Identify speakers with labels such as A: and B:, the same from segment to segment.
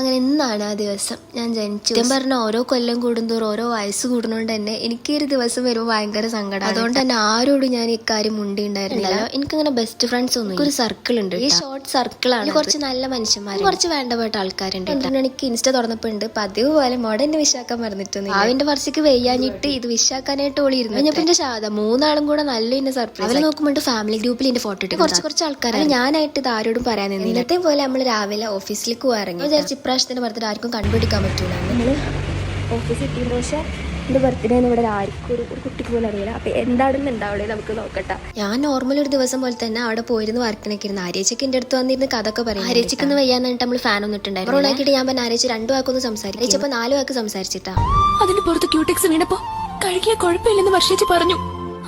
A: അങ്ങനെ ഇന്നാണ് ആ ദിവസം ഞാൻ ജനിച്ചു. ഞാൻ പറഞ്ഞ ഓരോ കൊല്ലം കൂടുന്തോറും ഓരോ വയസ്സ് കൂടുന്നോണ്ട് തന്നെ എനിക്ക് ഒരു ദിവസം വരുമ്പോൾ ഭയങ്കര സങ്കടം. അതുകൊണ്ട് തന്നെ ആരോടും ഞാൻ ഇക്കാര്യം മുണ്ടിണ്ടായിരുന്നില്ല. എനിക്കങ്ങനെ ബെസ്റ്റ് ഫ്രണ്ട്സ് ഒന്നും, ഒരു സർക്കിൾ ഉണ്ട്. ഈ ഷോർട്ട് സർക്കിളാണ്. കുറച്ച് നല്ല മനുഷ്യന്മാർ, കുറച്ച് വേണ്ടപ്പെട്ട ആൾക്കാരുണ്ട്. 12 മണിക്ക് ഇൻസ്റ്റ തുറന്നപ്പോ ഉണ്ട് പതിവ് പോലെ മോഡന്നെ വിശാക്കാൻ പറഞ്ഞിട്ടൊന്നും. അവന്റെ വർഷക്ക് വെയ്യാഞ്ഞിട്ട് ഇത് വിശാക്കാനായിട്ട് ഓളിയിരുന്നു. കഴിഞ്ഞപ്പോ എന്റെ ശാദ 3 ആളും കൂടെ നല്ല ഇന്നെ സർപ്രൈസ്. അവരെ നോക്കുമ്പോൾ ഫാമിലി ഗ്രൂപ്പിൽ എന്റെ ഫോട്ടോ ഇട്ട് കുറച്ച് ആൾക്കാരാണ്. ഞാനായിട്ട് ഇത് ആരോടും പറയാൻ നിന്നില്ല. ഇന്നത്തെ പോലെ നമ്മൾ രാവിലെ ഓഫീസിലേക്ക് ഇറങ്ങി. വിചാരിച്ചു ഇപ്രാവശ്യത്തിന്റെ ബർത്ത്ഡേ ആർക്കും കണ്ടുപിടിക്കാൻ പറ്റൂല. നമ്മള് ഓഫീസിൽ എത്തിയതിന് പക്ഷേ എന്റെ ബർത്ത്ഡേ എന്ന് ഇവിടെ ആർക്കും ഒരു കുട്ടിക്ക് പോലും അറിയില്ല. അപ്പൊ എന്താണെന്ന് ഉണ്ടാവണേ നമുക്ക് നോക്കട്ടെ. ഞാൻ നോർമൽ ഒരു ദിവസം പോലെ തന്നെ അവിടെ പോയിരുന്നു വർക്കിനൊക്കെ ഇരുന്ന്. ആര്യേച്ചിക്ക് എന്റെ അടുത്ത് വന്നിരുന്ന് കഥയൊക്കെ പറയും. ആര്യേച്ചിക്ക് വയ്യാന്ന് പറഞ്ഞിട്ട് നമ്മൾ ഫാൻ ഒന്നിട്ടുണ്ടായിരുന്നു. ഓണാക്കിയിട്ട് ഞാൻ പറഞ്ഞ ആര്യേച്ചി 2 വാക്കൊന്ന് സംസാരിച്ചു. ആര്യേച്ചപ്പോ 4 വാക്ക് സംസാരിച്ചിട്ടാ.
B: അതിന് പുറത്ത് ക്യൂടെക്സ് വീണപ്പോ കഴുകിയ കുഴപ്പമില്ലെന്ന് വർഷേച്ചി പറഞ്ഞു.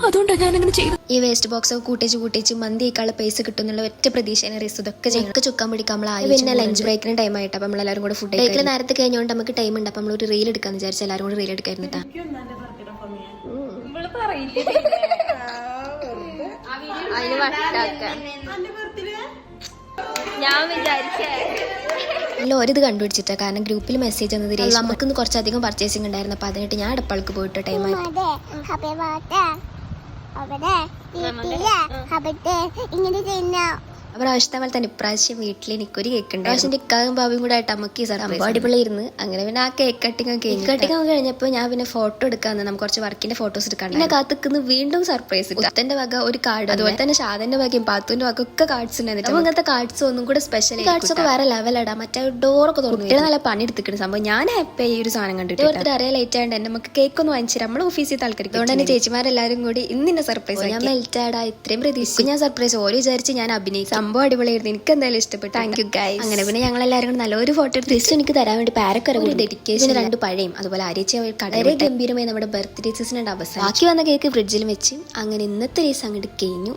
B: അതുകൊണ്ടാണ് ഞാനങ്ങനെ ചെയ്തു. ഈ
A: വേസ്റ്റ് ബോക്സ് ഒക്കെ കൂട്ടിച്ച് മന്തി ആയിക്കാളെ പൈസ കിട്ടുന്നുള്ള ഒറ്റ പ്രതീക്ഷയാണ് റീസ് ഇതൊക്കെ ചെയ്യൊക്കെ ചുക്കാൻ പിടിക്കാൻ നമ്മളായി. പിന്നെ ലഞ്ച് ബ്രേക്കിന് ടൈം ആയിട്ട് അപ്പൊ നമ്മളെല്ലാരും കൂടെ ഫുഡ് ബ്രേക്കിൽ നേരത്തെ കഴിഞ്ഞുകൊണ്ട് നമുക്ക് ടൈം ഉണ്ട്. അപ്പൊ നമ്മൾ ഒരു റീൽ എടുക്കാന്ന് വിചാരിച്ചു എല്ലാവരും കൂടെ റീൽ എടുക്കായിരുന്നിട്ടാ. ഒരിത് കണ്ടുപിടിച്ചിട്ടാ. കാരണം ഗ്രൂപ്പിൽ മെസ്സേജ് വന്നത് നമുക്കിന്ന് കുറച്ചധികം പർച്ചേസിംഗ് ഉണ്ടായിരുന്നു. അപ്പൊ അതിനായിട്ട് ഞാൻ അടുപ്പൾക്ക് പോയിട്ട് ടൈമായി. ഇങ്ങനെ ചെയ്യുന്ന പ്രാവശ്യത്തെ പോലെ തന്നെ ഇപ്രാവശ്യം വീട്ടിൽ എനിക്കൊരു കേക്ക് ഉണ്ട്. പ്രാവശ്യം ഇക്കാവും ബാബയും കൂടെ ആയിട്ട് നമുക്ക് സംഭവം അടിപൊളിയായിരുന്നു. അങ്ങനെ പിന്നെ ആ കേക്ക് കട്ടിങ് കഴിഞ്ഞപ്പോൾ ഞാൻ പിന്നെ ഫോട്ടോ എടുക്കാന്ന് നമുക്ക് കുറച്ച് വർക്കിന്റെ ഫോട്ടോസ് എടുക്കാൻ. പിന്നെ കാത്തുനിന്ന് വീണ്ടും സർപ്രൈസ്. ഉത്തന്റെ വക ഒരു കാർഡ്, അതുപോലെ തന്നെ ഷാദന്റെ വകയും പാത്തുവിന്റെ വക ഒക്കെ കാർഡ്സ് ഉണ്ടായിരുന്നു. അപ്പൊ അങ്ങനത്തെ കാർഡ്സ് ഒന്നും കൂടെ സ്പെഷ്യൽ കാർഡ്സ് ഒക്കെ വേറെ ലെവലടാ. മറ്റേ ഡോറൊക്കെ തോന്നുന്നു നല്ല പണി എടുത്തിട്ടുണ്ട് സംഭവം. ഞാൻ ഹാപ്പി ഈ ഒരു സാധനം കണ്ടിട്ട് ഓരോരുത്തർ അറിയാൻ ലേറ്റ് ആയിട്ട് നമുക്ക് കേക്ക് ഒന്ന് വാങ്ങിച്ചു നമ്മൾ ഓഫീസിൽ താല്പര്യം. അതുകൊണ്ട് തന്നെ ചേച്ചിമാരെല്ലാരും കൂടി ഇന്നിന്റെ സർപ്രൈസ്. ഞാൻ മെൽറ്റാടാ ഇത്രയും പ്രതീക്ഷിച്ചു. ഞാൻ സർപ്രൈസ് ഓരോ വിചാരിച്ച് ഞാൻ അഭിനയിച്ചു. സംഭവം അടിപൊളിയായിരുന്നു. എനിക്ക് എന്തായാലും ഇഷ്ടപ്പെട്ടു. Thank you guys. അങ്ങനെ പിന്നെ ഞങ്ങൾ എല്ലാവരും കൂടെ നല്ലൊരു ഫോട്ടോ എടുത്ത് എനിക്ക് തരാൻ വേണ്ടി പാരക്കര ഒരു ഡെഡിക്കേഷൻ 2 പഴയും അതുപോലെ അരിച്ച വളരെ ഗംഭീരമായി നമ്മുടെ ബർത്ത്ഡേ സീസണിന്റെ അവസാനം ബാക്കി വന്ന കേക്ക് ഫ്രിഡ്ജിൽ വെച്ച് അങ്ങനെ ഇന്നത്തെ ദിവസം അങ്ങോട്ട് കഴിഞ്ഞു.